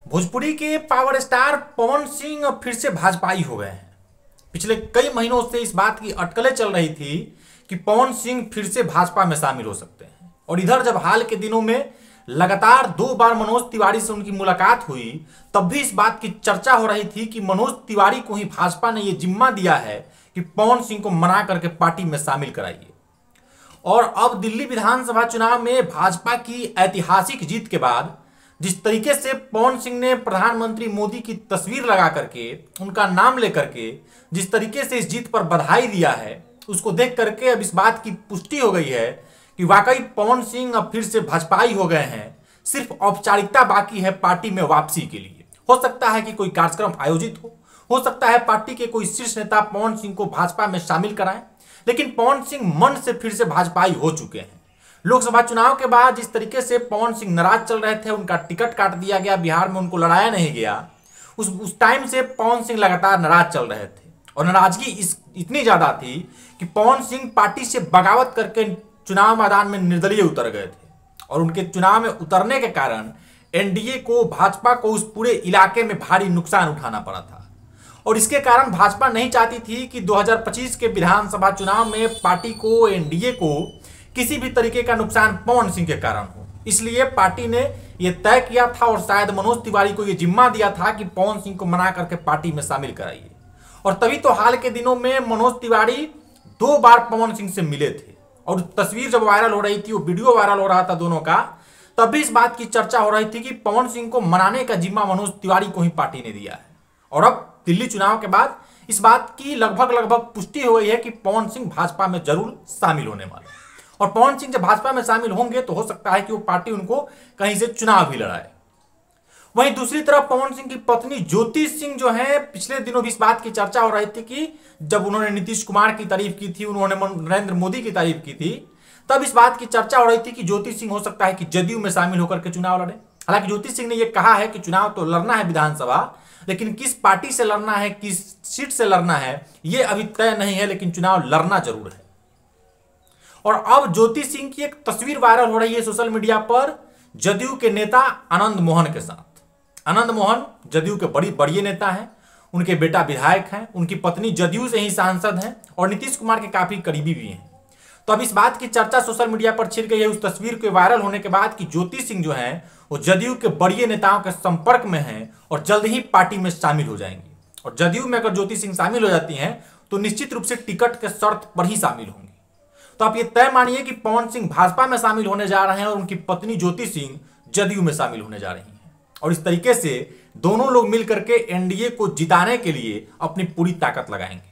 भोजपुरी के power star Pawan Singh अब फिर से भाजपाई हो गए हैं। पिछले कई महीनों से इस बात की अटकलें चल रही थी कि पवन सिंह फिर से भाजपा में शामिल हो सकते हैं। और इधर जब हाल के दिनों में लगातार 2 बार मनोज तिवारी से उनकी मुलाकात हुई, तब भी इस बात की चर्चा हो रही थी कि मनोज तिवारी को ही भाजपा ने यह जिम्मा दिया है कि पवन सिंह को मना करके पार्टी में शामिल कराइए। और अब दिल्ली विधानसभा चुनाव में भाजपा की ऐतिहासिक जीत के बाद जिस तरीके से पवन सिंह ने प्रधानमंत्री मोदी की तस्वीर लगा करके उनका नाम लेकर के जिस तरीके से इस जीत पर बधाई दिया है, उसको देख करके अब इस बात की पुष्टि हो गई है कि वाकई पवन सिंह अब फिर से भाजपाई हो गए हैं। सिर्फ औपचारिकता बाकी है पार्टी में वापसी के लिए। हो सकता है कि कोई कार्यक्रम आयोजित हो सकता है पार्टी के कोई शीर्ष नेता पवन सिंह को भाजपा में शामिल कराएं, लेकिन पवन सिंह मन से फिर से भाजपाई हो चुके हैं। लोकसभा चुनाव के बाद जिस तरीके से पवन सिंह नाराज चल रहे थे, उनका टिकट काट दिया गया, बिहार में उनको लड़ाया नहीं गया, उस टाइम से पवन सिंह लगातार नाराज चल रहे थे। और नाराजगी इतनी ज्यादा थी कि पवन सिंह पार्टी से बगावत करके चुनाव मैदान में निर्दलीय उतर गए थे। और उनके चुनाव में उतरने के कारण एनडीए को, भाजपा को उस पूरे इलाके में भारी नुकसान उठाना पड़ा था। और इसके कारण भाजपा नहीं चाहती थी कि 2025 के विधानसभा चुनाव में पार्टी को, एनडीए को किसी भी तरीके का नुकसान पवन सिंह के कारण हो। इसलिए पार्टी ने यह तय किया था और शायद मनोज तिवारी को यह जिम्मा दिया था कि पवन सिंह को मना करके पार्टी में शामिल कराइए। और तभी तो हाल के दिनों में मनोज तिवारी 2 बार पवन सिंह से मिले थे। और तस्वीर जब वायरल हो रही थी, वो वीडियो वायरल हो रहा था दोनों का, तब भी इस बात की चर्चा हो रही थी कि पवन सिंह को मनाने का जिम्मा मनोज तिवारी को ही पार्टी ने दिया है। और अब दिल्ली चुनाव के बाद इस बात की लगभग पुष्टि हो गई है कि पवन सिंह भाजपा में जरूर शामिल होने वाले। और पवन सिंह जब भाजपा में शामिल होंगे तो हो सकता है कि वो पार्टी उनको कहीं से चुनाव भी लड़ाए। वहीं दूसरी तरफ पवन सिंह की पत्नी ज्योति सिंह जो है, पिछले दिनों भी इस बात की चर्चा हो रही थी कि जब उन्होंने नीतीश कुमार की तारीफ की थी, उन्होंने नरेंद्र मोदी की तारीफ की थी, तब इस बात की चर्चा हो रही थी कि ज्योति सिंह हो सकता है कि जदयू में शामिल होकर के चुनाव लड़े। हालांकि ज्योति सिंह ने यह कहा है कि चुनाव तो लड़ना है विधानसभा, लेकिन किस पार्टी से लड़ना है, किस सीट से लड़ना है, यह अभी तय नहीं है, लेकिन चुनाव लड़ना जरूर है। और अब ज्योति सिंह की एक तस्वीर वायरल हो रही है सोशल मीडिया पर जदयू के नेता आनंद मोहन के साथ। आनंद मोहन जदयू के बड़े नेता हैं, उनके बेटा विधायक हैं, उनकी पत्नी जदयू से ही सांसद हैं और नीतीश कुमार के काफी करीबी भी हैं। तो अब इस बात की चर्चा सोशल मीडिया पर छिड़ गई है उस तस्वीर के वायरल होने के बाद कि ज्योति सिंह जो है वो जदयू के बड़े नेताओं के संपर्क में हैं और जल्द ही पार्टी में शामिल हो जाएंगी। और जदयू में अगर ज्योति सिंह शामिल हो जाती हैं तो निश्चित रूप से टिकट के शर्त पर ही शामिल होंगी। तो आप ये तय मानिए कि पवन सिंह भाजपा में शामिल होने जा रहे हैं और उनकी पत्नी ज्योति सिंह जदयू में शामिल होने जा रही हैं। और इस तरीके से दोनों लोग मिलकर के एनडीए को जिताने के लिए अपनी पूरी ताकत लगाएंगे।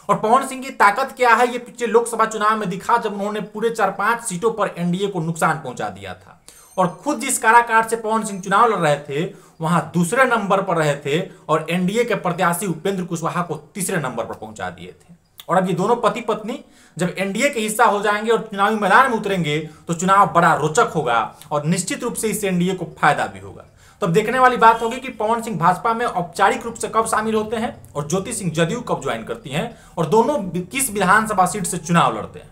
और पवन सिंह की ताकत क्या है, ये पिछले लोकसभा चुनाव में दिखा जब उन्होंने पूरे 4-5 सीटों पर एनडीए को नुकसान पहुंचा दिया था। और खुद जिस काराकाट से पवन सिंह चुनाव लड़ रहे थे, वहां दूसरे नंबर पर रहे थे और एनडीए के प्रत्याशी उपेंद्र कुशवाहा को तीसरे नंबर पर पहुंचा दिए थे। और अब ये दोनों पति पत्नी जब एनडीए के हिस्सा हो जाएंगे और चुनावी मैदान में उतरेंगे तो चुनाव बड़ा रोचक होगा और निश्चित रूप से इससे एनडीए को फायदा भी होगा। तो अब देखने वाली बात होगी कि पवन सिंह भाजपा में औपचारिक रूप से कब शामिल होते हैं और ज्योति सिंह जदयू कब ज्वाइन करती हैं और दोनों किस विधानसभा सीट से चुनाव लड़ते हैं।